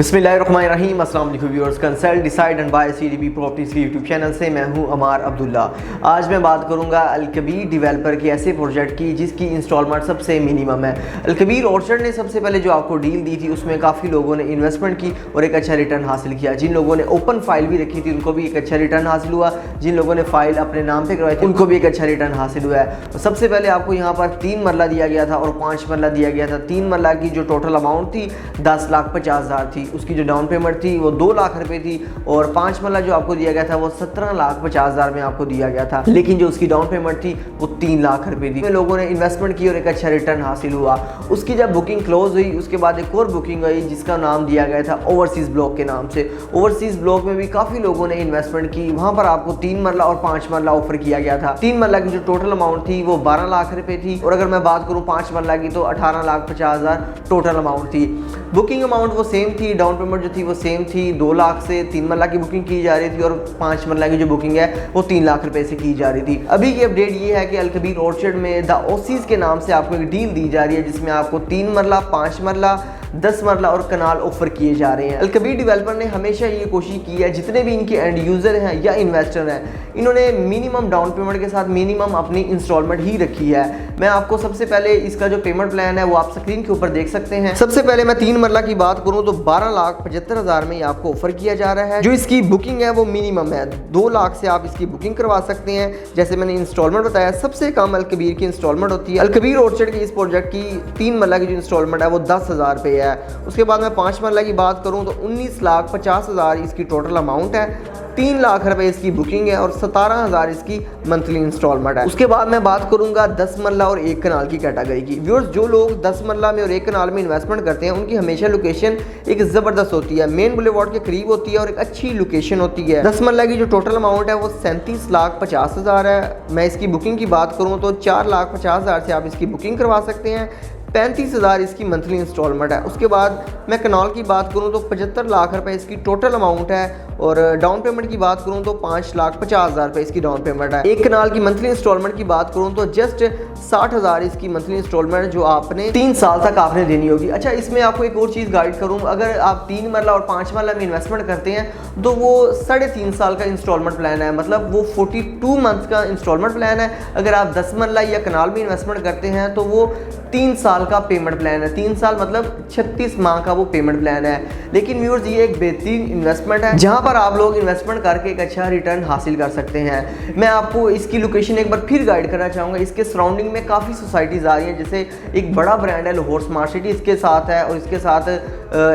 बिस्मिल्लाहिर्रहमानिर्रहीम। अस्सलाम वालेकुम viewers. Consult Decide and Buy CDB Properties के यूट्यूब चैनल से मैं हूं अमार अब्दुल्ला। आज मैं बात करूंगा अलकबीर डेवलपर के ऐसे प्रोजेक्ट की जिसकी इंस्टॉलमेंट सबसे मिनिमम है। अलकबीर ऑर्चर्ड ने सबसे पहले जो आपको डील दी थी उसमें काफ़ी लोगों ने इन्वेस्टमेंट की और एक अच्छा रिटर्न हासिल किया। जिन लोगों ने ओपन फाइल भी रखी थी उनको भी एक अच्छा रिटर्न हासिल हुआ। जिन लोगों ने फाइल अपने नाम पर करवाई थी उनको भी एक अच्छा रिटर्न हासिल हुआ है। तो सबसे पहले आपको यहाँ पर 3 मरला दिया गया था और 5 मरला दिया गया था। 3 मरला की जो टोटल अमाउंट थी 10,50,000 थी। उसकी जो डाउन पेमेंट थी वो 2 लाख रुपए थी और 5 मरला जो आपको दिया गया था वो 17,50,000 में आपको दिया गया था। लेकिन जो उसकी डाउन पेमेंट थी वो 3 लाख रुपए थी। लोगों ने इन्वेस्टमेंट की और एक अच्छा रिटर्न हासिल हुआ। उसकी जब बुकिंग क्लोज हुई उसके बाद एक और बुकिंग हुई जिसका नाम दिया गया था ओवरसीज ब्लॉक के नाम से। ओवरसीज ब्लॉक में भी काफ़ी लोगों ने इन्वेस्टमेंट की। वहाँ पर आपको 3 मरला और 5 मरला ऑफर किया गया था। 3 मरला की जो टोटल अमाउंट थी वो 12 लाख रुपए थी और अगर मैं बात करूँ 5 मरला की तो 18,50,000 टोटल अमाउंट थी। बुकिंग अमाउंट वो सेम थी, डाउन पेमेंट जो थी वो सेम थी। 2 लाख से 3 मरला की बुकिंग की जा रही थी और 5 मरला की जो बुकिंग है वो 3 लाख रुपए से की जा रही थी। अभी की अपडेट ये है कि अलकबीर ऑर्चर्ड में द ओसीज के नाम से आपको एक डील दी जा रही है जिसमें आपको 3 मरला, 5 मरला, 10 मरला और कनाल ऑफर किए जा रहे हैं। अलकबीर डेवलपर ने हमेशा ये कोशिश की है जितने भी इनके एंड यूजर हैं या इन्वेस्टर हैं इन्होंने मिनिमम डाउन पेमेंट के साथ मिनिमम अपनी इंस्टॉलमेंट ही रखी है। मैं आपको सबसे पहले इसका जो पेमेंट प्लान है वो आप स्क्रीन के ऊपर देख सकते हैं। सबसे पहले मैं 3 मरला की बात करूं तो 12,75,000 में आपको ऑफर किया जा रहा है। जो इसकी बुकिंग है वो मिनिमम है, 2 लाख से आप इसकी बुकिंग करवा सकते हैं। जैसे मैंने इंस्टॉलमेंट बताया सबसे कम अलकबीर की इंस्टॉलमेंट होती है। अलकबीर ऑर्चर्ड की इस प्रोजेक्ट की 3 मरला की जो इंस्टॉलमेंट है वो 10,000 रुपये है। उसके बाद मैं 5 मरला की बात करूं तो 19,50,000 इसकी टोटल अमाउंट है। 3 लाख रुपए इसकी बुकिंग है और 17,000 इसकी मंथली इंस्टॉलमेंट है। उसके बाद मैं बात करूंगा 10 मरला और 1 कनाल की कैटेगरी की। व्यूअर्स, जो लोग 10 मरला में और 1 कनाल में इन्वेस्टमेंट करते हैं उनकी हमेशा लोकेशन एक ज़बरदस्त होती है, मेन बुलेवार्ड के करीब होती है और एक अच्छी लोकेशन होती है। 10 मरला की जो टोटल अमाउंट है वो 37,50,000 है। मैं इसकी बुकिंग की बात करूँ तो 4,50,000 से आप इसकी बुकिंग करवा सकते हैं। 35,000 इसकी मंथली इंस्टॉलमेंट है। उसके बाद मैं कनाल की बात करूं तो 75 लाख रुपए इसकी टोटल अमाउंट है और डाउन पेमेंट की बात करूं तो 5,50,000 रुपए इसकी डाउन पेमेंट है। 1 कनाल की मंथली इंस्टॉलमेंट की बात करूं तो जस्ट 60,000 इसकी मंथली इंस्टॉलमेंट जो आपने 3 साल तक आपने देनी होगी। अच्छा, इसमें आपको एक और चीज़ गाइड करूँ, अगर आप 3 मरला और 5 मरला में इन्वेस्टमेंट करते हैं तो वो 3.5 साल का इंस्टॉलमेंट प्लान है, मतलब वो 42 मंथ का इंस्टॉलमेंट प्लान है। अगर आप 10 मरला या कनाल में इन्वेस्टमेंट करते हैं तो वो 3 साल का पेमेंट प्लान है। 3 साल मतलब 36 माह का वो पेमेंट प्लान है। लेकिन व्यूअर्स, ये एक बेहतरीन इन्वेस्टमेंट है जहां पर आप लोग इन्वेस्टमेंट करके एक अच्छा रिटर्न हासिल कर सकते हैं। मैं आपको इसकी लोकेशन एक बार फिर गाइड करना चाहूँगा। इसके सराउंडिंग में काफ़ी सोसाइटीज़ आ रही हैं, जैसे एक बड़ा ब्रांड है लाहौर स्मार्ट सिटी इसके साथ है और इसके साथ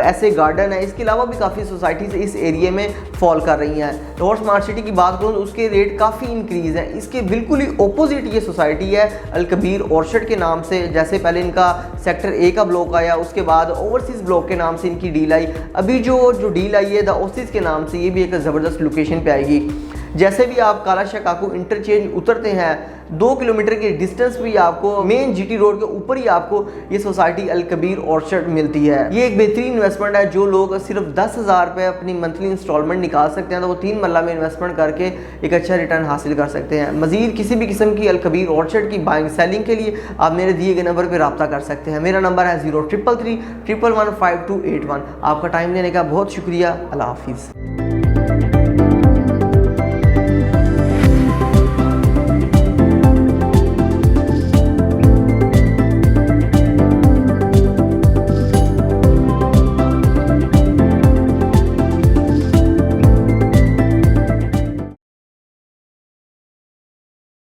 ऐसे गार्डन है। इसके अलावा भी काफ़ी सोसाइटीज़ इस एरिया में फॉल कर रही हैं। लाहौर स्मार्ट सिटी की बात करूँ तो उसके रेट काफ़ी इंक्रीज़ है। इसके बिल्कुल ही ऑपोजिट ये सोसाइटी है अलकबीर ऑर्चर्ड के नाम से। जैसे पहले इनका सेक्टर ए का ब्लॉक आया, उसके बाद ओवरसीज ब्लॉक के नाम से इनकी डील आई। अभी जो डील आई है द ओसिस के नाम से, ये भी एक ज़बरदस्त लोकेशन पे आएगी। जैसे भी आप कालाशाह काकू इंटरचेंज उतरते हैं 2 किलोमीटर के डिस्टेंस भी आपको मेन जीटी रोड के ऊपर ही आपको ये सोसाइटी अलकबीर ऑर्चर्ड मिलती है। ये एक बेहतरीन इन्वेस्टमेंट है। जो लोग सिर्फ 10,000 रुपये अपनी मंथली इंस्टॉलमेंट निकाल सकते हैं तो वो 3 मरला में इन्वेस्टमेंट करके एक अच्छा रिटर्न हासिल कर सकते हैं। मजीद किसी भी किस्म की अलकबीर ऑर्चर्ड की बाइंग सेलिंग के लिए आप मेरे दिए गए नंबर पर रब्ता कर सकते हैं। मेरा नंबर है 0333 111 5281। आपका टाइम देने का बहुत शुक्रिया। अल्लाह हाफिज़।